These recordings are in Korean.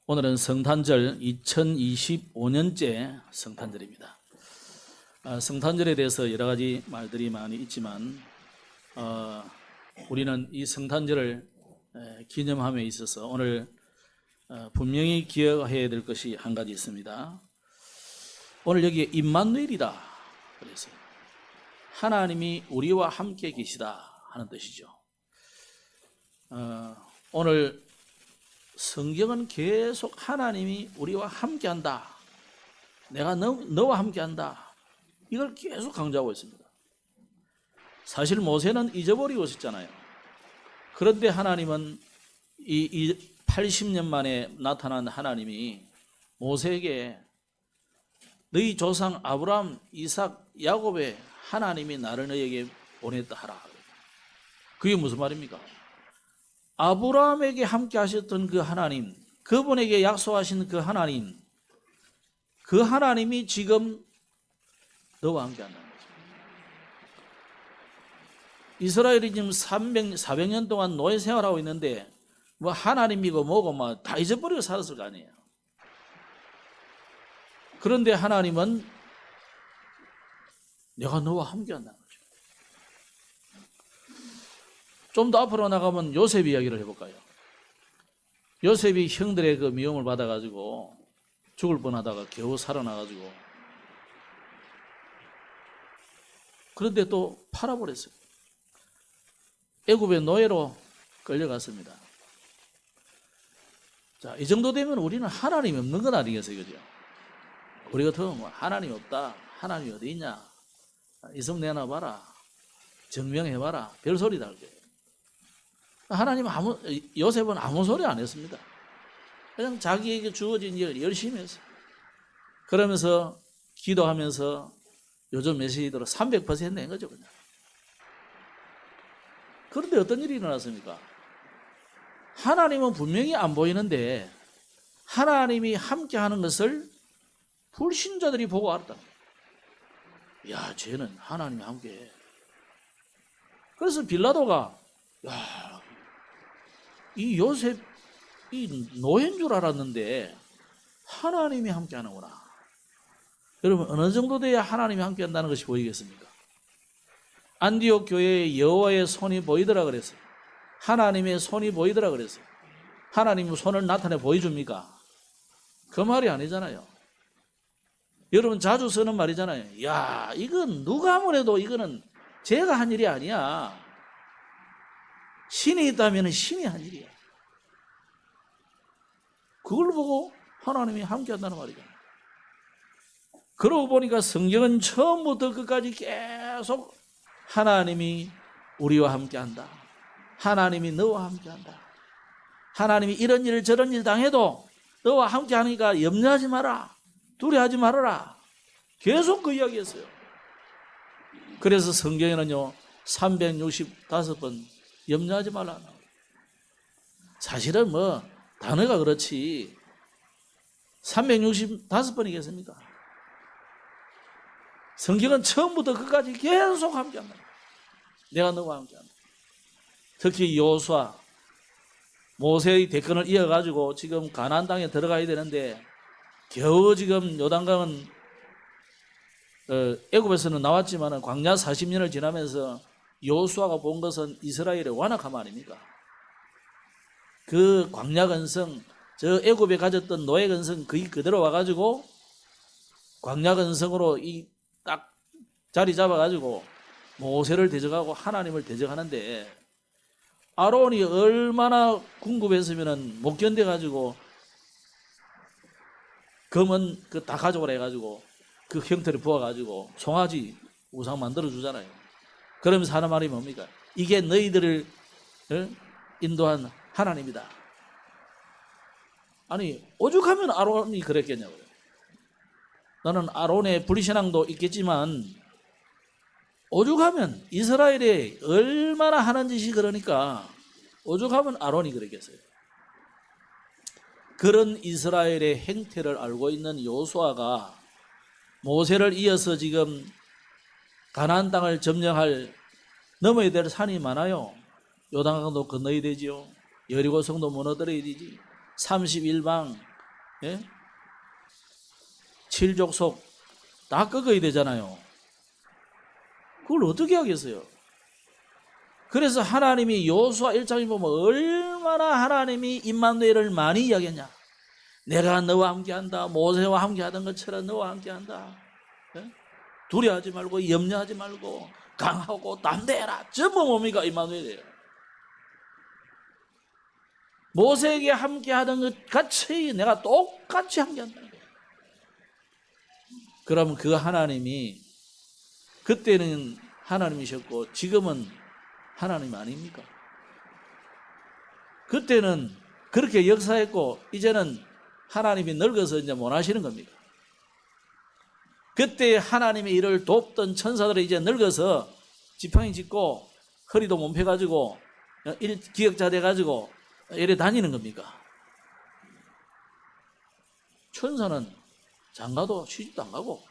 오늘은 성탄절 2025년째 성탄절입니다. 성탄절에 대해서 여러 가지 말들이 많이 있지만 우리는 이 성탄절을 기념함에 있어서 오늘 분명히 기억해야 될 것이 한 가지 있습니다. 오늘 여기에 임마누엘이다 그래서 하나님이 우리와 함께 계시다 하는 뜻이죠. 오늘 성경은 계속 하나님이 우리와 함께한다. 내가 너와 함께한다. 이걸 계속 강조하고 있습니다. 사실 모세는 잊어버리고 있었잖아요. 그런데 하나님은 이 80년 만에 나타난 하나님이 모세에게 너희 조상 아브라함, 이삭, 야곱의 하나님이 나를 너에게 보냈다 하라. 그게 무슨 말입니까? 아브라함에게 함께 하셨던 그 하나님, 그분에게 약속하신 그 하나님, 그 하나님이 지금 너와 함께 한다는 거죠. 이스라엘이 지금 400년 동안 노예 생활하고 있는데 뭐 하나님이고 뭐고 뭐 다 잊어버리고 살았을 거 아니에요. 그런데 하나님은 내가 너와 함께 한다는 거죠. 좀 더 앞으로 나가면 요셉 이야기를 해볼까요? 요셉이 형들의 그 미움을 받아가지고 죽을 뻔하다가 겨우 살아나가지고 그런데 또 팔아버렸어요. 애굽의 노예로 끌려갔습니다. 자, 이 정도 되면 우리는 하나님이 없는 건 아니겠어요, 그죠? 우리 같으면 뭐 하나님 없다, 하나님이 어디 있냐, 이성 내놔봐라, 증명해봐라, 별소리 다 할게요. 하나님 요셉은 아무 소리 안 했습니다. 그냥 자기에게 주어진 일을 열심히 했어요. 그러면서 기도하면서 요즘 메시지대로 300% 낸 거죠, 그냥. 그런데 어떤 일이 일어났습니까? 하나님은 분명히 안 보이는데 하나님이 함께 하는 것을 불신자들이 보고 알았다. 야, 쟤는 하나님이 함께 해. 그래서 빌라도가 야, 이 요셉 이 노예인 줄 알았는데 하나님이 함께 하는구나. 여러분, 어느 정도 돼야 하나님이 함께 한다는 것이 보이겠습니까? 안디옥 교회에 여호와의 손이 보이더라 그랬어요. 하나님의 손이 보이더라 그랬어요. 하나님의 손을 나타내 보여줍니까? 그 말이 아니잖아요. 여러분 자주 쓰는 말이잖아요. 야, 이건 누가 아무래도 이거는 제가 한 일이 아니야. 신이 있다면 신이 한 일이야. 그걸 보고 하나님이 함께 한다는 말이잖아요. 그러고 보니까 성경은 처음부터 끝까지 계속 하나님이 우리와 함께 한다. 하나님이 너와 함께 한다. 하나님이 이런 일 저런 일 당해도 너와 함께 하니까 염려하지 마라. 두려워하지 말아라. 계속 그 이야기했어요. 그래서 성경에는요 365번 염려하지 말라. 사실은 뭐 단어가 그렇지 365번이겠습니까? 성경은 처음부터 끝까지 계속 함께한다. 내가 너와 함께한다. 특히 여호수아 모세의 대권을 이어가지고 지금 가나안 땅에 들어가야 되는데 겨우 지금 요단강은 애굽에서는 나왔지만 광야 40년을 지나면서 여호수아가 본 것은 이스라엘의 완악함 아닙니까? 그 광야 근성, 저 애굽에 가졌던 노예 근성 거의 그대로 와가지고 광야 근성으로 이 딱 자리 잡아가지고 모세를 대적하고 하나님을 대적하는데 아론이 얼마나 궁급했으면은 못 견뎌가지고 검은 그 다 가져오라 해가지고 그 형태를 부어가지고 송아지 우상 만들어 주잖아요. 그러면서 하는 말이 뭡니까? 이게 너희들을 인도한 하나님이다. 아니 오죽하면 아론이 그랬겠냐고요. 나는 아론의 불신앙도 있겠지만 오죽하면 이스라엘에 얼마나 하는 짓이 그러니까 오죽하면 아론이 그랬겠어요. 그런 이스라엘의 행태를 알고 있는 여호수아가 모세를 이어서 지금 가나안 땅을 점령할 넘어야 될 산이 많아요. 요단강도 건너야 되지요. 여리고성도 무너뜨려야 되지. 31방 예? 칠족속 다 꺾어야 되잖아요. 그걸 어떻게 하겠어요? 그래서 하나님이 여호수아 1장에 보면 얼마나 하나님이 임마누엘을 많이 이야기했냐. 내가 너와 함께한다. 모세와 함께하던 것처럼 너와 함께한다. 예? 두려워하지 말고 염려하지 말고 강하고 담대해라. 전부 뭡니까? 임마누엘이에요. 모세에게 함께하던 것 같이 내가 똑같이 함께한다는 거예요. 그럼 그 하나님이 그때는 하나님이셨고 지금은 하나님 아닙니까? 그때는 그렇게 역사했고 이제는 하나님이 늙어서 이제 못 하시는 겁니다. 그때 하나님의 일을 돕던 천사들이 이제 늙어서 지팡이 짚고 허리도 못 펴가지고 기역자 돼가지고 이래 다니는 겁니까? 천사는 장가도 시집도 안 가고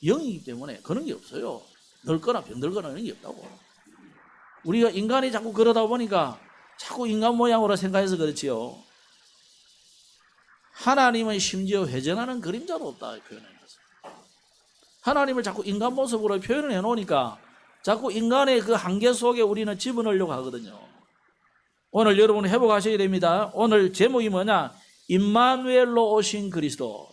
영이기 때문에 그런 게 없어요. 늙거나 병들거나 이런 게 없다고. 우리가 인간이 자꾸 그러다 보니까 자꾸 인간 모양으로 생각해서 그렇지요. 하나님은 심지어 회전하는 그림자도 없다 표현해놨어요. 하나님을 자꾸 인간 모습으로 표현을 해놓으니까 자꾸 인간의 그 한계 속에 우리는 집어넣으려고 하거든요. 오늘 여러분 회복하셔야 됩니다. 오늘 제목이 뭐냐? 임마누엘로 오신 그리스도.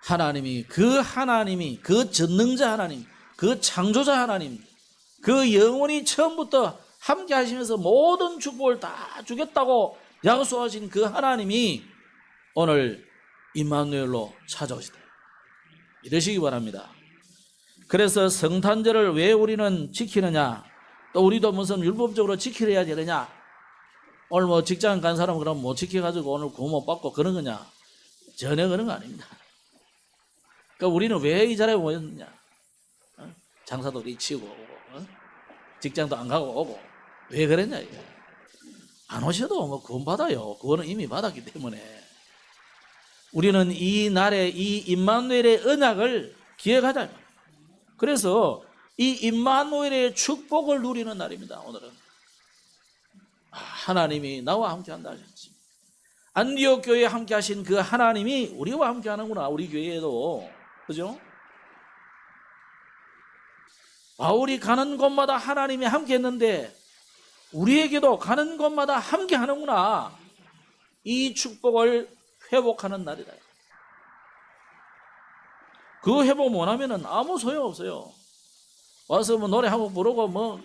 하나님이 그 전능자 하나님, 그 창조자 하나님, 그 영원히 처음부터 함께 하시면서 모든 축복을 다 주겠다고 약속하신 그 하나님이 오늘 임마누엘로 찾아오시다. 이러시기 바랍니다. 그래서 성탄절을 왜 우리는 지키느냐? 또 우리도 무슨 율법적으로 지키려야 되느냐? 오늘 뭐 직장 간 사람은 그럼 못 지켜가지고 오늘 구원 못 받고 그런 거냐? 전혀 그런 거 아닙니다. 그러니까 우리는 왜 이 자리에 모였느냐? 장사도 치우고 오고, 직장도 안 가고 오고, 왜 그랬냐? 이게. 안 오셔도 뭐 구원 받아요. 구원은 이미 받았기 때문에. 우리는 이 날에 이 임마누엘의 언약을 기억하자. 그래서 이 임마누엘의 축복을 누리는 날입니다. 오늘은 하나님이 나와 함께한다 하셨지. 안디옥 교회에 함께하신 그 하나님이 우리와 함께하는구나. 우리 교회에도 그죠? 바울이 가는 곳마다 하나님이 함께했는데 우리에게도 가는 곳마다 함께하는구나. 이 축복을 회복하는 날이다. 그 회복 못하면은 아무 소용 없어요. 와서 뭐 노래 한번 부르고 뭐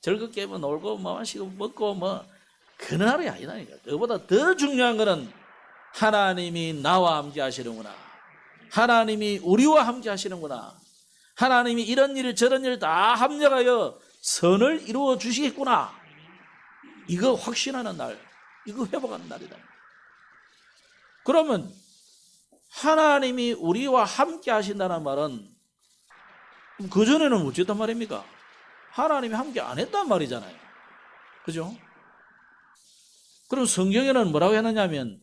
즐겁게 뭐 놀고 뭐 마시고 먹고 뭐 그 날이 아니다니까. 그보다 더 중요한 거는 하나님이 나와 함께 하시는구나. 하나님이 우리와 함께 하시는구나. 하나님이 이런 일 저런 일 다 합력하여 선을 이루어 주시겠구나. 이거 확신하는 날, 이거 회복하는 날이다. 그러면 하나님이 우리와 함께 하신다는 말은 그전에는 어쨌단 말입니까? 하나님이 함께 안 했단 말이잖아요. 그죠? 그럼 성경에는 뭐라고 했느냐면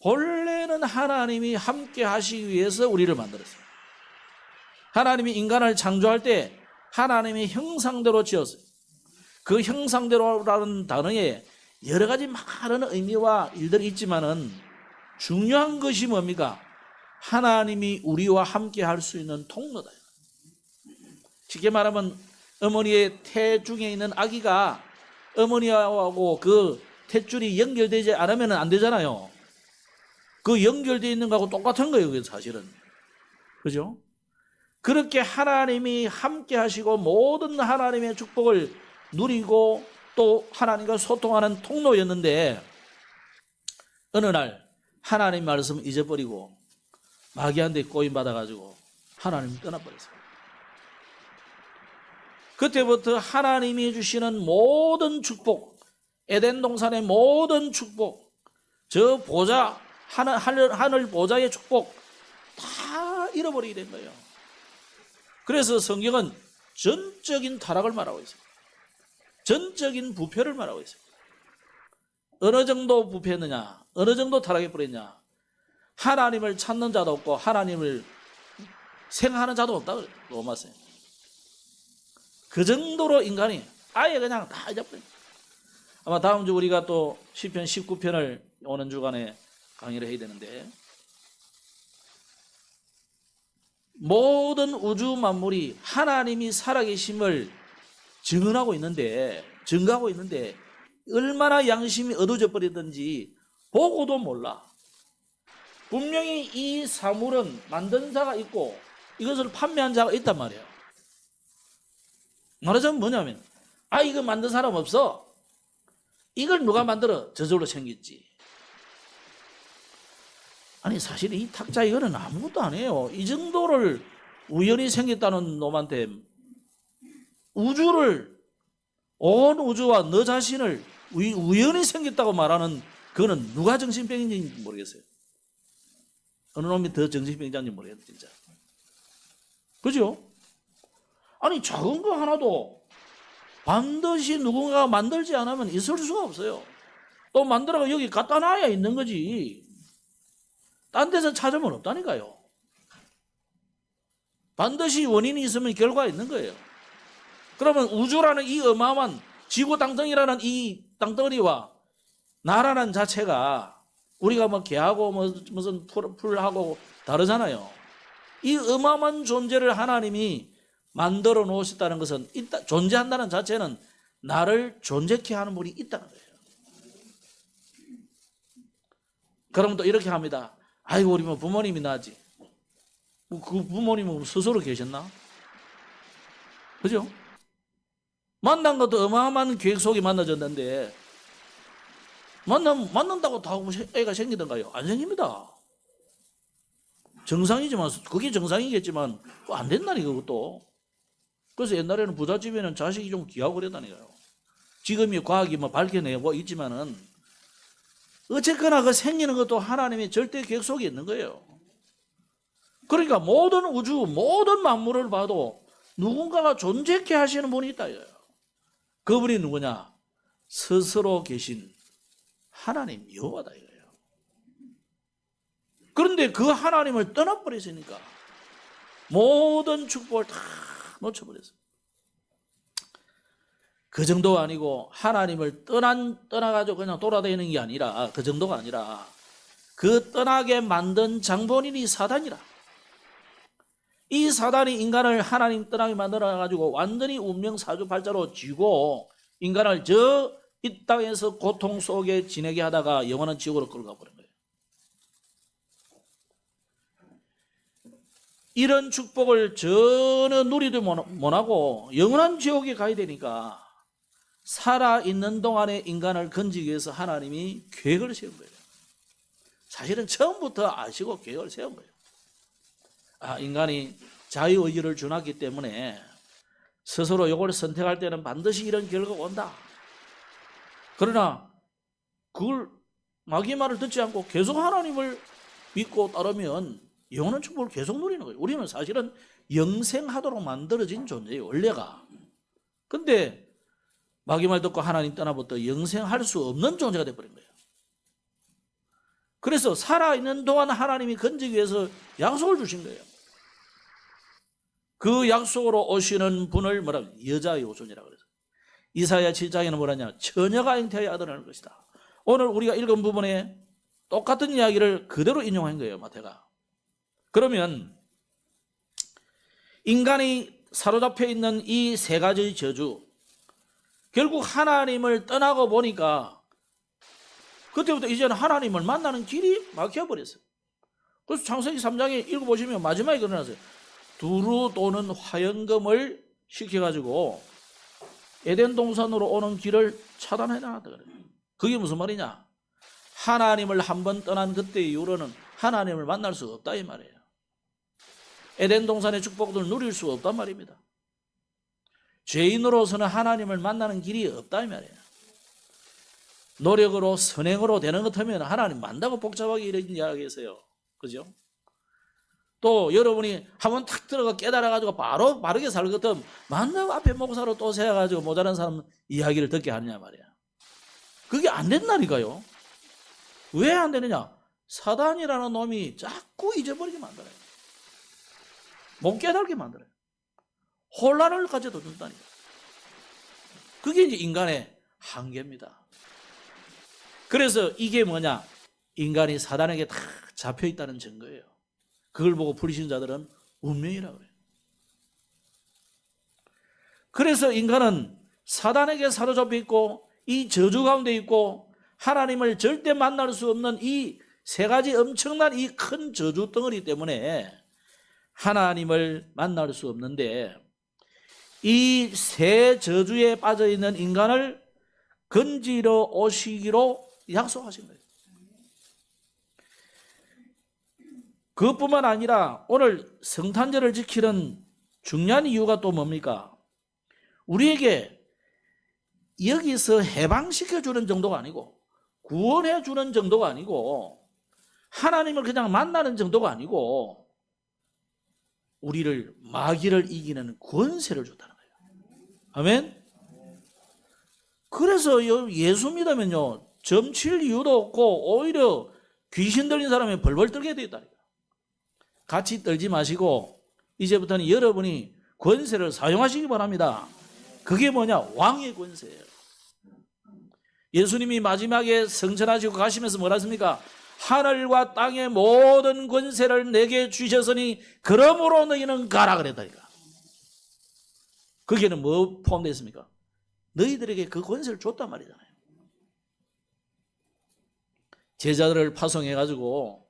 본래는 하나님이 함께 하시기 위해서 우리를 만들었어요. 하나님이 인간을 창조할 때 하나님이 형상대로 지었어요. 그 형상대로라는 단어에 여러 가지 많은 의미와 일들이 있지만은 중요한 것이 뭡니까? 하나님이 우리와 함께 할 수 있는 통로다. 쉽게 말하면 어머니의 태 중에 있는 아기가 어머니하고 그 탯줄이 연결되지 않으면 안 되잖아요. 그 연결되어 있는 거하고 똑같은 거예요, 사실은. 그죠? 그렇게 하나님이 함께 하시고 모든 하나님의 축복을 누리고 또 하나님과 소통하는 통로였는데 어느 날 하나님 말씀을 잊어버리고 마귀한테 꼬임받아가지고 하나님이 떠나버렸어요. 그때부터 하나님이 주시는 모든 축복, 에덴 동산의 모든 축복, 저 보좌, 하늘 보좌의 축복 다 잃어버리게 된 거예요. 그래서 성경은 전적인 타락을 말하고 있어요. 전적인 부패를 말하고 있어요. 어느 정도 부패했느냐? 어느 정도 타락해버렸냐? 하나님을 찾는 자도 없고 하나님을 생각하는 자도 없다 그래요. 로마서에. 그 정도로 인간이 아예 그냥 다 잊어버려요. 아마 다음 주 우리가 또 시편 19편을 오는 주간에 강의를 해야 되는데, 모든 우주 만물이 하나님이 살아계심을 증언하고 있는데, 증거하고 있는데 얼마나 양심이 어두워져 버리든지 보고도 몰라. 분명히 이 사물은 만든 자가 있고 이것을 판매한 자가 있단 말이에요. 말하자면 뭐냐면, 이거 만든 사람 없어. 이걸 누가 만들어? 저절로 생겼지. 아니 사실 이 탁자 이거는 아무것도 아니에요. 이 정도를 우연히 생겼다는 놈한테 우주를, 온 우주와 너 자신을 우연히 생겼다고 말하는 그거는 누가 정신병인지 모르겠어요. 어느 놈이 더 정신병자인지 모르겠어요 진짜. 그죠? 아니 작은 거 하나도 반드시 누군가가 만들지 않으면 있을 수가 없어요. 또 만들어가 여기 갖다 놔야 있는 거지. 딴 데서 찾으면 없다니까요. 반드시 원인이 있으면 결과가 있는 거예요. 그러면 우주라는 이 어마어마한 지구 땅덩이라는 이 땅덩어리와 나라는 자체가 우리가 뭐 개하고 무슨 풀하고 다르잖아요. 이 어마어마한 존재를 하나님이 만들어 놓으셨다는 것은 존재한다는 자체는 나를 존재케 하는 분이 있다는 거예요. 그러면 또 이렇게 합니다. 아이고 우리 뭐 부모님이 나지. 그 부모님은 스스로 계셨나? 그죠? 만난 것도 어마어마한 계획 속에 만나졌는데 만난다고 다 애가 생기던가요? 안 생깁니다. 정상이지만 그게 정상이겠지만 안 된다니까 그것도. 그래서 옛날에는 부잣집에는 자식이 좀 귀하고 그랬다니까요. 지금이 과학이 뭐 밝혀내고 있지만은 어쨌거나 그 생기는 것도 하나님의 절대 계획 속에 있는 거예요. 그러니까 모든 우주, 모든 만물을 봐도 누군가가 존재케 하시는 분이 있다 이거예요. 그분이 누구냐? 스스로 계신 하나님 여호와다 이거예요. 그런데 그 하나님을 떠나버렸으니까 모든 축복을 다 놓쳐버렸어요. 그 정도가 아니고 하나님을 떠나가지고 그냥 돌아다니는 게 아니라, 그 정도가 아니라 그 떠나게 만든 장본인이 사단이라. 이 사단이 인간을 하나님 떠나게 만들어가지고 완전히 운명 사주팔자로 쥐고 인간을 이 땅에서 고통 속에 지내게 하다가 영원한 지옥으로 끌고 가버린 거예요. 이런 축복을 전혀 누리도 못하고 영원한 지옥에 가야 되니까 살아있는 동안에 인간을 건지기 위해서 하나님이 계획을 세운 거예요. 사실은 처음부터 아시고 계획을 세운 거예요. 인간이 자유의지를 준하기 때문에 스스로 이걸 선택할 때는 반드시 이런 결과가 온다. 그러나 그걸 마귀 말을 듣지 않고 계속 하나님을 믿고 따르면 영원한 축복을 계속 누리는 거예요. 우리는 사실은 영생하도록 만들어진 존재예요, 원래가. 근데 마귀 말 듣고 하나님 떠나부터 영생할 수 없는 존재가 되어버린 거예요. 그래서 살아있는 동안 하나님이 건지기 위해서 약속을 주신 거예요. 그 약속으로 오시는 분을 뭐라고? 여자의 오순이라고 그래서. 이사야 7장에는 뭐라냐? 처녀가 잉태하여 아들을 낳을 것이다. 오늘 우리가 읽은 부분에 똑같은 이야기를 그대로 인용한 거예요, 마태가. 그러면 인간이 사로잡혀 있는 이 세 가지 저주, 결국 하나님을 떠나고 보니까 그때부터 이제는 하나님을 만나는 길이 막혀버렸어요. 그래서 창세기 3장에 읽어보시면 마지막에 그러나서요. 두루 도는 화영금을 시켜가지고 에덴 동산으로 오는 길을 차단해놨다 그래요. 그게 무슨 말이냐? 하나님을 한번 떠난 그때 이후로는 하나님을 만날 수 없다 이 말이에요. 에덴 동산의 축복을 누릴 수 없단 말입니다. 죄인으로서는 하나님을 만나는 길이 없다 이 말이에요. 노력으로 선행으로 되는 것 같으면 하나님 만나고 복잡하게 이런 이야기했어요. 그죠? 또 여러분이 한번 탁 들어가 깨달아가지고 바로 바르게 살 것 같으면 만나고 앞에 목사로 또 세워가지고 모자란 사람 이야기를 듣게 하느냐 말이야. 그게 안 된다니까요. 왜 안 되느냐? 사단이라는 놈이 자꾸 잊어버리게 만들어요. 못 깨달게 만들어요. 혼란을 가져다 준다니까. 그게 이제 인간의 한계입니다. 그래서 이게 뭐냐? 인간이 사단에게 다 잡혀 있다는 증거예요. 그걸 보고 불신자들은 운명이라고 그래요. 그래서 인간은 사단에게 사로잡혀 있고 이 저주 가운데 있고 하나님을 절대 만날 수 없는 이 세 가지 엄청난 이 큰 저주 덩어리 때문에 하나님을 만날 수 없는데, 이 세 저주에 빠져 있는 인간을 건지러 오시기로 약속하신 거예요. 그것뿐만 아니라 오늘 성탄절을 지키는 중요한 이유가 또 뭡니까? 우리에게 여기서 해방시켜주는 정도가 아니고, 구원해주는 정도가 아니고, 하나님을 그냥 만나는 정도가 아니고, 우리를 마귀를 이기는 권세를 줬다는 거예요. 아멘? 그래서 예수 믿으면요, 점칠 이유도 없고 오히려 귀신 들린 사람이 벌벌 떨게 되어 있다니까. 같이 떨지 마시고 이제부터는 여러분이 권세를 사용하시기 바랍니다. 그게 뭐냐? 왕의 권세예요. 예수님이 마지막에 승천하시고 가시면서 뭐라 했습니까? 하늘과 땅의 모든 권세를 내게 주셨으니 그러므로 너희는 가라 그랬다니까. 거기에는 뭐 포함되어 있습니까? 너희들에게 그 권세를 줬단 말이잖아요. 제자들을 파송해가지고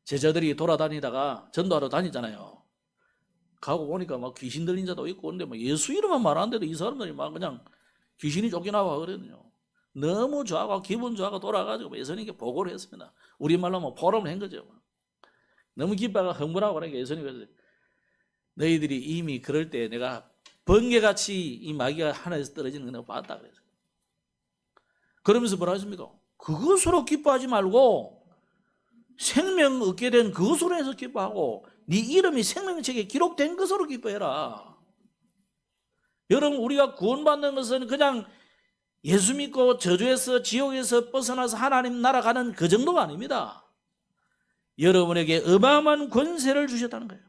제자들이 돌아다니다가 전도하러 다니잖아요. 가고 보니까 막 귀신 들린 자도 있고, 근데 뭐 예수 이름만 말하는데도 이 사람들이 막 그냥 귀신이 쫓겨나고 그러거든요. 너무 좋아하고 기분 좋아하고 돌아가지고 예수님께 보고를 했습니다. 우리말로 뭐 포럼을 한 거죠. 너무 기뻐가 흥분하고 그러니까 예수님이 그래서 너희들이 이미 그럴 때 내가 번개같이 이 마귀가 하늘에서 떨어지는 거 내가 봤다 그래서. 그러면서 뭐라 했습니까? 그것으로 기뻐하지 말고 생명 얻게 된 그것으로 해서 기뻐하고 네 이름이 생명책에 기록된 것으로 기뻐해라. 여러분, 우리가 구원받는 것은 그냥 예수 믿고 저주에서 지옥에서 벗어나서 하나님 나라 가는 그 정도가 아닙니다. 여러분에게 어마어마한 권세를 주셨다는 거예요.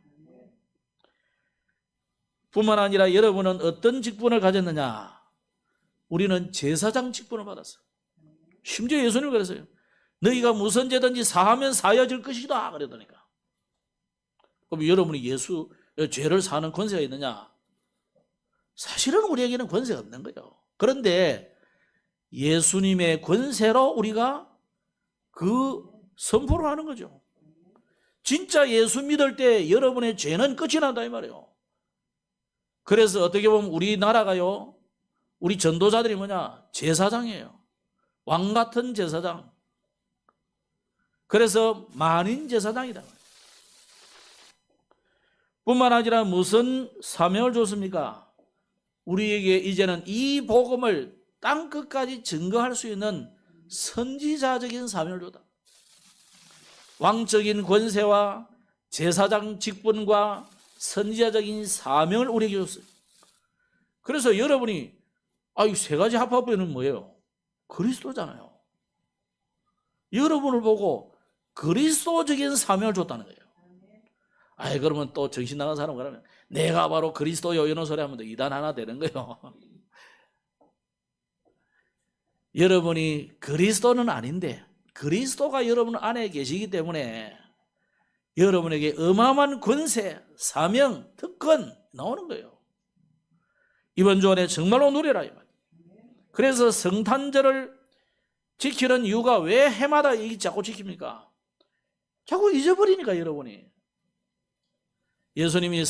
뿐만 아니라 여러분은 어떤 직분을 가졌느냐? 우리는 제사장 직분을 받았어요. 심지어 예수님이 그랬어요. 너희가 무슨 죄든지 사하면 사여질 것이다 그러더니까. 그럼 여러분이 죄를 사는 권세가 있느냐? 사실은 우리에게는 권세가 없는 거예요. 그런데 예수님의 권세로 우리가 그 선포를 하는 거죠. 진짜 예수 믿을 때 여러분의 죄는 끝이 난다 이 말이에요. 그래서 어떻게 보면 우리나라가요, 우리 전도자들이 뭐냐? 제사장이에요. 왕 같은 제사장. 그래서 만인 제사장이다. 뿐만 아니라 무슨 사명을 줬습니까? 우리에게 이제는 이 복음을 땅 끝까지 증거할 수 있는 선지자적인 사명을 줬다. 왕적인 권세와 제사장 직분과 선지자적인 사명을 우리에게 줬어요. 그래서 여러분이 이 세 가지 합합에는 뭐예요? 그리스도잖아요. 여러분을 보고 그리스도적인 사명을 줬다는 거예요. 그러면 또 정신 나간 사람 그러면 내가 바로 그리스도요 이런 소리 하면 또 이단 하나 되는 거예요. 여러분이 그리스도는 아닌데 그리스도가 여러분 안에 계시기 때문에 여러분에게 어마어마한 권세, 사명, 특권 나오는 거예요. 이번 주 안에 정말로 누려라 이 말. 그래서 성탄절을 지키는 이유가 왜 해마다 이 자꾸 지킵니까? 자꾸 잊어버리니까 여러분이. 예수님이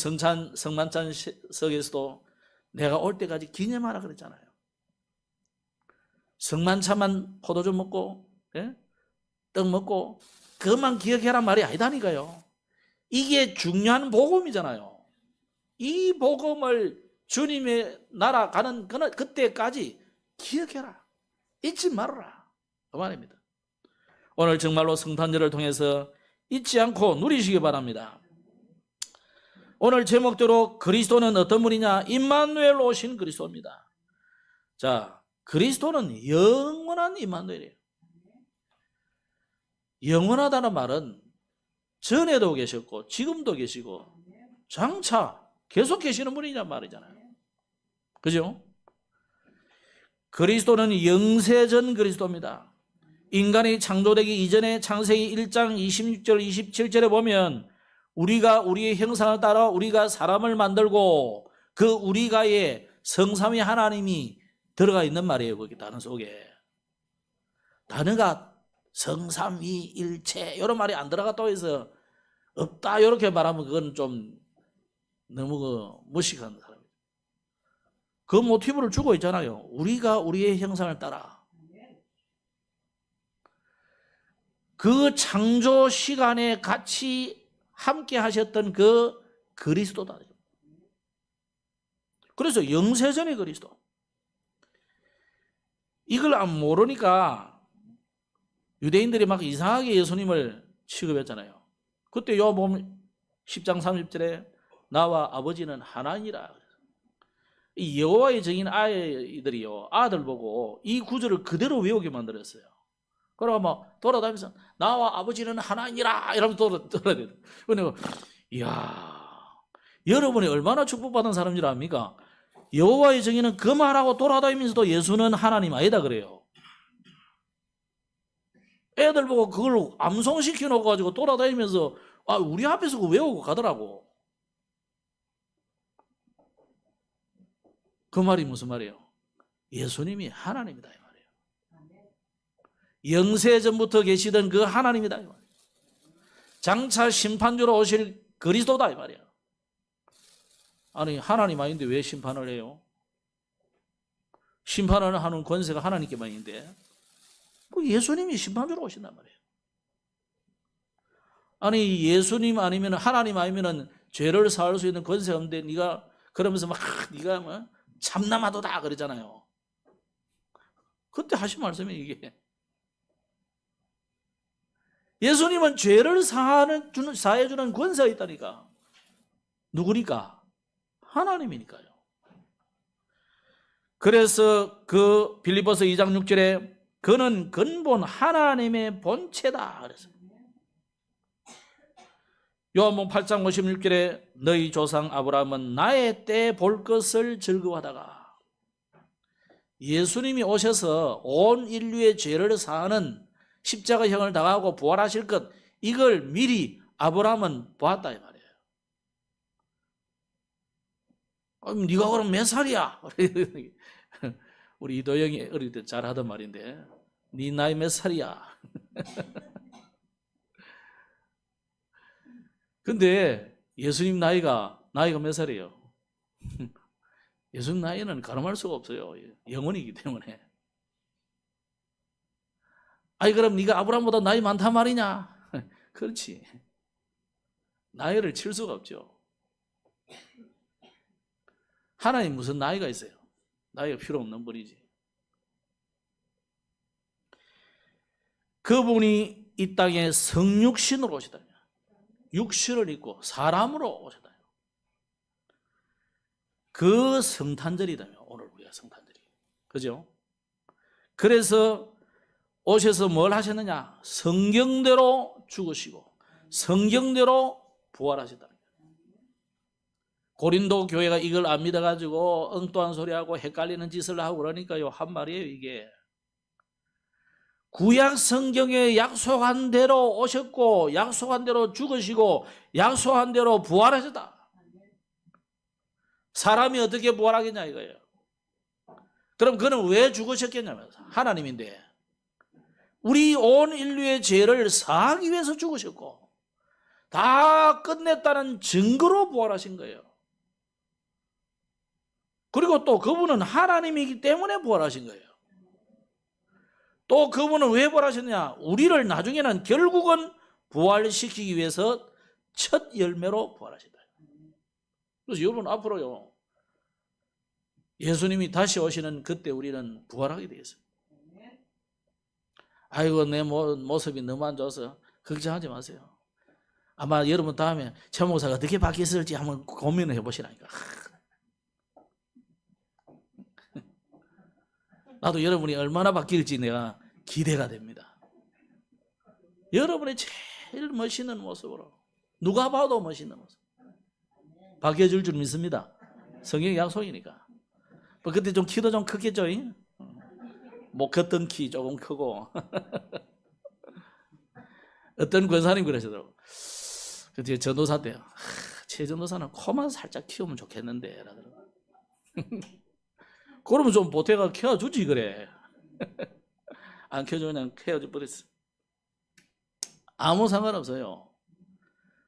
성만찬석에서도 내가 올 때까지 기념하라 그랬잖아요. 성만찬만 포도주 먹고 떡 먹고 그것만 기억해란 말이 아니다니까요. 이게 중요한 복음이잖아요. 이 복음을 주님의 나라 가는 그때까지 기억해라. 잊지 말아라. 그 말입니다. 오늘 정말로 성탄절을 통해서 잊지 않고 누리시기 바랍니다. 오늘 제목대로 그리스도는 어떤 분이냐? 임마누엘 오신 그리스도입니다. 자, 그리스도는 영원한 임마누엘이에요. 영원하다는 말은 전에도 계셨고 지금도 계시고 장차 계속 계시는 분이란 말이잖아요. 그죠? 그리스도는 영세전 그리스도입니다. 인간이 창조되기 이전에 창세기 1장 26절 27절에 보면 우리가 우리의 형상을 따라 우리가 사람을 만들고 그 우리가에 성삼위 하나님이 들어가 있는 말이에요. 거기 단어 속에. 단어가 성삼위일체 이런 말이 안 들어갔다고 해서 없다 이렇게 말하면 그건 좀 너무 무식한 사람이에요. 그 모티브를 주고 있잖아요. 우리가 우리의 형상을 따라. 그 창조 시간에 같이 함께 하셨던 그 그리스도다. 그래서 영세전의 그리스도. 이걸 안 모르니까 유대인들이 막 이상하게 예수님을 취급했잖아요. 그때 요한복음 10장 30절에 나와 아버지는 하나니라. 이 여호와의 증인 아이들이요, 아들 보고 이 구절을 그대로 외우게 만들었어요. 그러고 막 돌아다니면서 나와 아버지는 하나니라 이러면서 돌아다녀요. 근데 이야, 여러분이 얼마나 축복받은 사람인 줄 압니까? 여호와의 증인은 그 말하고 돌아다니면서도 예수는 하나님 아니다 그래요. 애들 보고 그걸 암송시켜 놓고 가지고 돌아다니면서 우리 앞에서 그거 외우고 가더라고. 그 말이 무슨 말이에요? 예수님이 하나님이다 이 말이에요. 영세전부터 계시던 그 하나님이다 이 말이에요. 장차 심판주로 오실 그리스도다 이 말이에요. 아니 하나님 아닌데 왜 심판을 해요? 심판을 하는 권세가 하나님께만 있는데 예수님이 심판주로 오신단 말이에요. 아니 예수님 아니면 하나님 아니면 죄를 사할 수 있는 권세가 없는데 네가 그러면서 막 네가 뭐 참남하도다 그러잖아요. 그때 하신 말씀이 이게 예수님은 죄를 사해주는 권세가 있다니까. 누구니까? 하나님이니까요. 그래서 그 빌립보서 2장 6절에 그는 근본 하나님의 본체다 그래서 요한복음 8장 56절에 너희 조상 아브라함은 나의 때 볼 것을 즐거워하다가 예수님이 오셔서 온 인류의 죄를 사하는 십자가형을 당하고 부활하실 것 이걸 미리 아브라함은 보았다 이 말이에요. 네가 그럼 몇 살이야? 우리 이도영이 어릴 때 잘하던 말인데 네 나이 몇 살이야? 근데 예수님 나이가 몇 살이에요? 예수님 나이는 가늠할 수가 없어요. 영원이기 때문에. 아니 그럼 네가 아브라함보다 나이 많단 말이냐? 그렇지. 나이를 칠 수가 없죠. 하나님 무슨 나이가 있어요? 나이가 필요 없는 분이지. 그분이 이 땅에 성육신으로 오시다. 육신을 입고 사람으로 오셨다. 그 성탄절이다며 오늘 우리가 성탄절이. 그죠? 그래서 오셔서 뭘 하셨느냐? 성경대로 죽으시고 성경대로 부활하셨다. 고린도 교회가 이걸 안 믿어가지고 엉뚱한 소리하고 헷갈리는 짓을 하고 그러니까요. 한 말이에요 이게. 구약 성경에 약속한 대로 오셨고 약속한 대로 죽으시고 약속한 대로 부활하셨다. 사람이 어떻게 부활하겠냐 이거예요. 그럼 그는 왜 죽으셨겠냐면 하나님인데 우리 온 인류의 죄를 사하기 위해서 죽으셨고 다 끝냈다는 증거로 부활하신 거예요. 그리고 또 그분은 하나님이기 때문에 부활하신 거예요. 또 그분은 왜 부활하셨냐? 우리를 나중에는 결국은 부활시키기 위해서 첫 열매로 부활하셨다. 그래서 여러분 앞으로요 예수님이 다시 오시는 그때 우리는 부활하게 되겠어요. 아이고 내 모습이 너무 안 좋아서 걱정하지 마세요. 아마 여러분 다음에 최 목사가 어떻게 바뀌었을지 한번 고민을 해보시라니까. 나도 여러분이 얼마나 바뀔지 내가 기대가 됩니다. 여러분의 제일 멋있는 모습으로 누가 봐도 멋있는 모습 바뀌어줄 줄 믿습니다. 성경의 약속이니까. 그때 좀 키도 좀 크겠죠? 뭐 겉던 키 조금 크고 어떤 권사님 그러시더라고. 그때 전도사 때요. 최 전도사는 코만 살짝 키우면 좋겠는데 라더라고. 그러면 좀 보태가 키워주지 그래. 안 키워주면 그냥 헤어져 버렸어. 아무 상관없어요.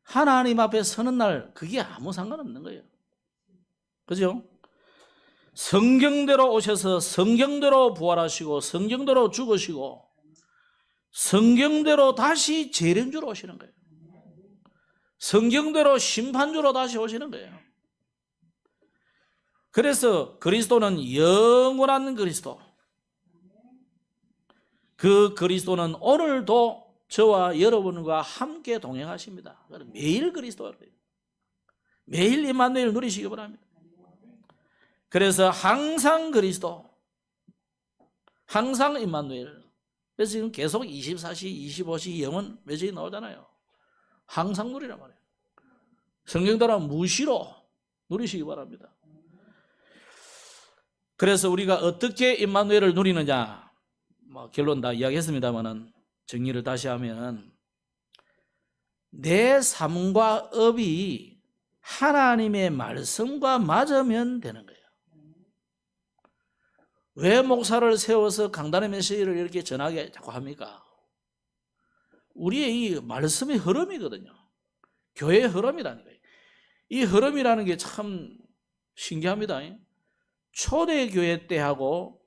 하나님 앞에 서는 날 그게 아무 상관없는 거예요. 그죠? 성경대로 오셔서 성경대로 부활하시고 성경대로 죽으시고 성경대로 다시 재림주로 오시는 거예요. 성경대로 심판주로 다시 오시는 거예요. 그래서 그리스도는 영원한 그리스도. 그 그리스도는 오늘도 저와 여러분과 함께 동행하십니다. 매일 그리스도예요. 매일 임마누엘 누리시기 바랍니다. 그래서 항상 그리스도, 항상 임마누엘. 그래서 지금 계속 24시, 25시 영원 메시지 나오잖아요. 항상 누리란 말이에요. 성경대로 무시로 누리시기 바랍니다. 그래서 우리가 어떻게 임마누엘을 누리느냐, 뭐 결론 다 이야기했습니다만은 정리를 다시 하면 내 삶과 업이 하나님의 말씀과 맞으면 되는 거예요. 왜 목사를 세워서 강단의 메시지를 이렇게 전하게 자꾸 합니까? 우리의 이 말씀의 흐름이거든요. 교회의 흐름이라는 거예요. 이 흐름이라는 게 참 신기합니다. 초대교회 때하고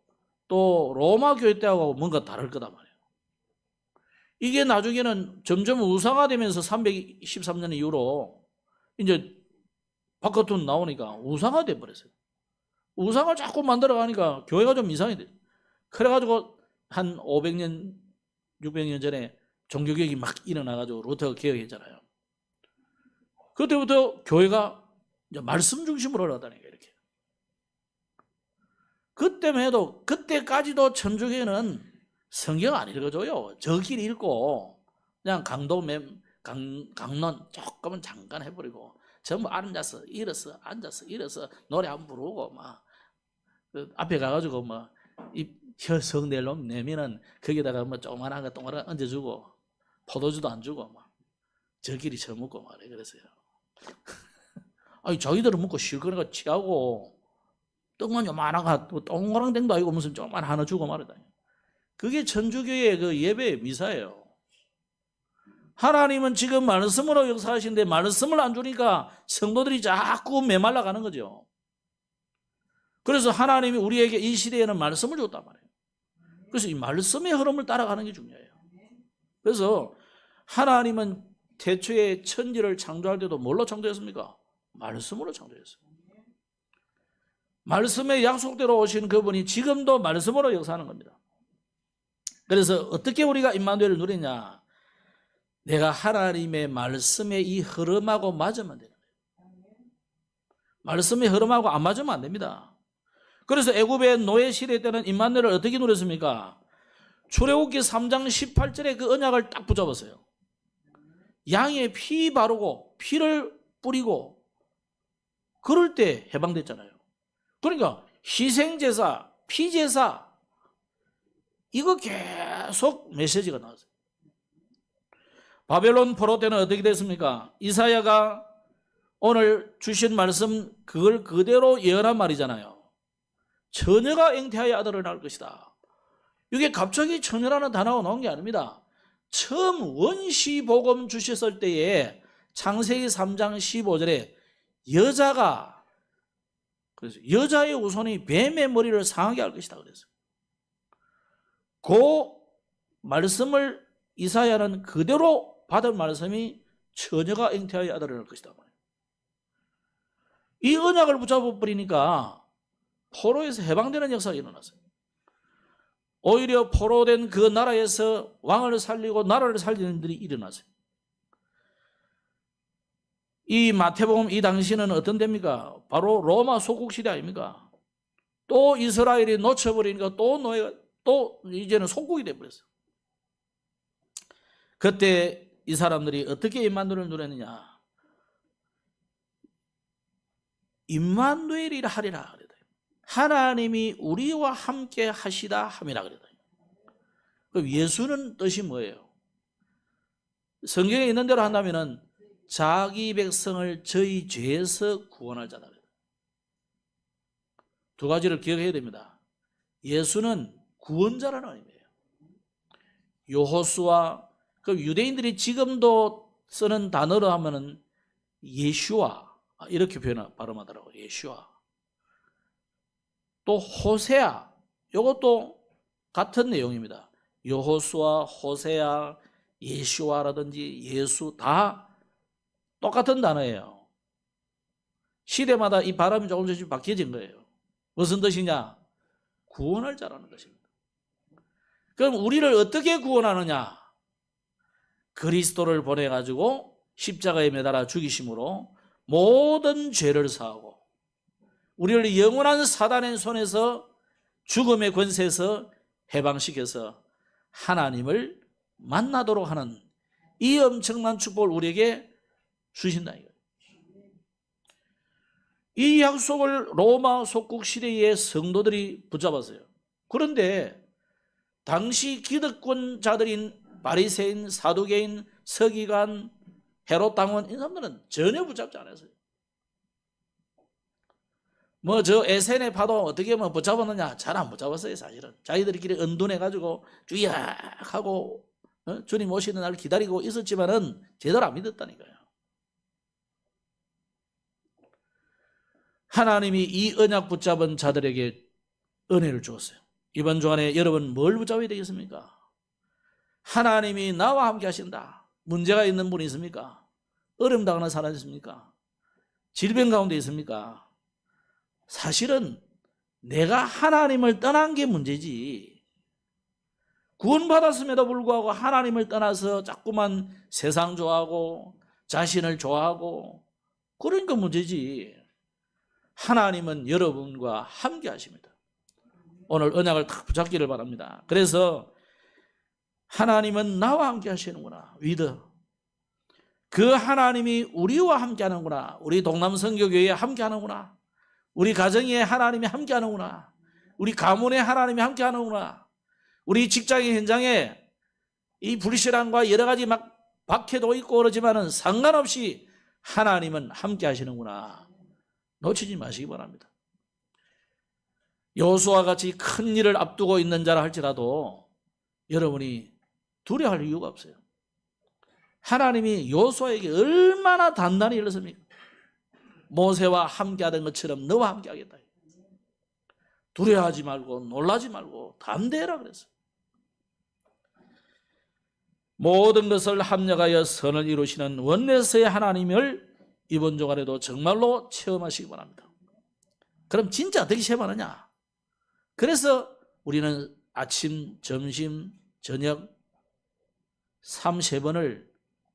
또 로마 교회 때하고 뭔가 다를 거단 말이에요. 이게 나중에는 점점 우상화되면서 313년 이후로 이제 바깥으로 나오니까 우상화돼 버렸어요. 우상을 자꾸 만들어가니까 교회가 좀 이상이 돼요. 그래가지고 한 500년, 600년 전에 종교개혁이 막 일어나가지고 루터가 개혁했잖아요. 그때부터 교회가 이제 말씀 중심으로 올라가다니까 이렇게. 그때만 해도 그때까지도 천주교는 성경 안 읽어줘요. 저길 읽고 그냥 강론 조금은 잠깐 해버리고 전부 앉아서 일어서 앉아서 일어서 노래 안 부르고 막 앞에 가가지고 뭐 이 혀성 낼놈 내면은 거기다가 뭐 조그만한 거 동그란 거 얹어주고 포도주도 안 주고 막 저끼리 처먹고 말해. 그랬어요. 아니 자기들은 먹고 실컷 취하고 떡만 요만한 거 동그랑땡도 아니고 무슨 조그만 하나 주고 말이다. 그게 천주교의 그 예배 미사예요. 하나님은 지금 말씀으로 역사하시는데 말씀을 안 주니까 성도들이 자꾸 메말라 가는 거죠. 그래서 하나님이 우리에게 이 시대에는 말씀을 줬단 말이에요. 그래서 이 말씀의 흐름을 따라가는 게 중요해요. 그래서 하나님은 태초에 천지를 창조할 때도 뭘로 창조했습니까? 말씀으로 창조했어요. 말씀의 약속대로 오신 그분이 지금도 말씀으로 역사하는 겁니다. 그래서 어떻게 우리가 임마누엘을 누리냐? 내가 하나님의 말씀의 이 흐름하고 맞으면 되는 거예요. 말씀의 흐름하고 안 맞으면 안 됩니다. 그래서 애굽의 노예 시대 때는 임마누엘을 어떻게 누렸습니까? 출애굽기 3장 18절에 그 언약을 딱 붙잡았어요. 양의 피 바르고 피를 뿌리고 그럴 때 해방됐잖아요. 그러니까 희생제사, 피제사 이거 계속 메시지가 나왔어요. 바벨론 포로 때는 어떻게 됐습니까? 이사야가 오늘 주신 말씀 그걸 그대로 예언한 말이잖아요. 처녀가 잉태하여 아들을 낳을 것이다. 이게 갑자기 처녀라는 단어가 나온 게 아닙니다. 처음 원시복음 주셨을 때에 창세기 3장 15절에 여자가 그래서 여자의 후손이 뱀의 머리를 상하게 할 것이다 그랬어요. 그 말씀을 이사야는 그대로 받은 말씀이 처녀가 잉태하여 아들을 낳을 것이다. 이 언약을 붙잡아 버리니까 포로에서 해방되는 역사가 일어났어요. 오히려 포로된 그 나라에서 왕을 살리고 나라를 살리는 일이 일어났어요. 이 마태복음 이 당시는 어떤 데입니까? 바로 로마 속국 시대 아닙니까? 또 이스라엘이 놓쳐버리니까 또 이제는 속국이 돼버렸어요. 그때 이 사람들이 어떻게 임마누엘을 누렸느냐? 임마누엘이라 하리라 그랬다. 하나님이 우리와 함께 하시다 함이라 그랬다. 그럼 예수는 뜻이 뭐예요? 성경에 있는 대로 한다면은 자기 백성을 저희 죄에서 구원할 자다. 두 가지를 기억해야 됩니다. 예수는 구원자라는 의미예요. 여호수아, 그 유대인들이 지금도 쓰는 단어로 하면은 예슈아 이렇게 발음하더라고요. 예슈아. 또 호세아, 이것도 같은 내용입니다. 여호수아, 호세아, 예슈아라든지 예수 다 똑같은 단어예요. 시대마다 이 발음이 조금씩 바뀌어진 거예요. 무슨 뜻이냐? 구원할 자라는 것입니다. 그럼 우리를 어떻게 구원하느냐? 그리스도를 보내가지고 십자가에 매달아 죽이심으로 모든 죄를 사하고 우리를 영원한 사단의 손에서 죽음의 권세에서 해방시켜서 하나님을 만나도록 하는 이 엄청난 축복을 우리에게 주신다 이거예요. 이 약속을 로마 속국 시대의 성도들이 붙잡았어요. 그런데 당시 기득권자들인 바리새인, 사두개인, 서기관, 헤롯 당원 이 사람들은 전혀 붙잡지 않았어요. 뭐 저 에센의 파도 어떻게 붙잡았느냐? 잘 안 붙잡았어요. 사실은 자기들끼리 은둔해가지고 주야 하고 주님 오시는 날 기다리고 있었지만은 제대로 안 믿었다니까요. 하나님이 이 언약 붙잡은 자들에게 은혜를 주었어요. 이번 주간에 여러분 뭘 붙잡아야 되겠습니까? 하나님이 나와 함께 하신다. 문제가 있는 분이 있습니까? 어려움 당하는 사람이 있습니까? 질병 가운데 있습니까? 사실은 내가 하나님을 떠난 게 문제지. 구원받았음에도 불구하고 하나님을 떠나서 자꾸만 세상 좋아하고 자신을 좋아하고 그러니까 문제지. 하나님은 여러분과 함께 하십니다. 오늘 언약을 딱 붙잡기를 바랍니다. 그래서 하나님은 나와 함께 하시는구나. 위드. 그 하나님이 우리와 함께 하는구나. 우리 동남선교교회에 함께 하는구나. 우리 가정에 하나님이 함께 하는구나. 우리 가문에 하나님이 함께 하는구나. 우리 직장의 현장에 이 불신앙과 여러 가지 막 박해도 있고 그러지만은 상관없이 하나님은 함께 하시는구나. 놓치지 마시기 바랍니다. 여호수아와 같이 큰 일을 앞두고 있는 자라 할지라도 여러분이 두려워할 이유가 없어요. 하나님이 여호수아에게 얼마나 단단히 일렀습니까? 모세와 함께하던 것처럼 너와 함께하겠다. 두려워하지 말고 놀라지 말고 담대해라 그랬어요. 모든 것을 합력하여 선을 이루시는 원내스의 하나님을 이번 주간에도 정말로 체험하시기 바랍니다. 그럼 진짜 어떻게 체험하느냐? 그래서 우리는 아침, 점심, 저녁 3-3번을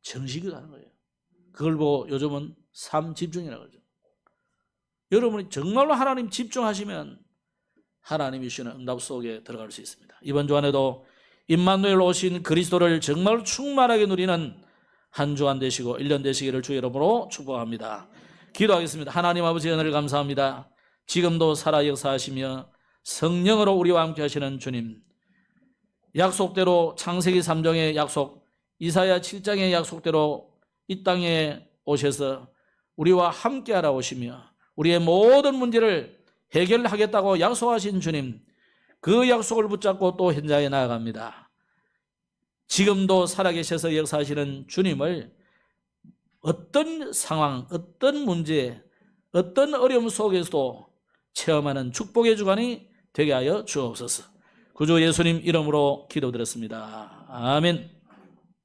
정식으로 하는 거예요. 그걸 보고 요즘은 삶 집중이라고 그러죠. 여러분이 정말로 하나님 집중하시면 하나님이 주시는 응답 속에 들어갈 수 있습니다. 이번 주간에도 임마누엘 오신 그리스도를 정말 충만하게 누리는 한 주간 되시고 1년 되시기를 주의 이름으로 축복합니다. 기도하겠습니다. 하나님 아버지 은혜를 감사합니다. 지금도 살아 역사하시며 성령으로 우리와 함께 하시는 주님, 약속대로 창세기 3장의 약속, 이사야 7장의 약속대로 이 땅에 오셔서 우리와 함께 하라 오시며 우리의 모든 문제를 해결하겠다고 약속하신 주님, 그 약속을 붙잡고 또 현장에 나아갑니다. 지금도 살아계셔서 역사하시는 주님을 어떤 상황, 어떤 문제, 어떤 어려움 속에서도 체험하는 축복의 주간이 되게 하여 주옵소서. 구주 예수님 이름으로 기도드렸습니다. 아멘.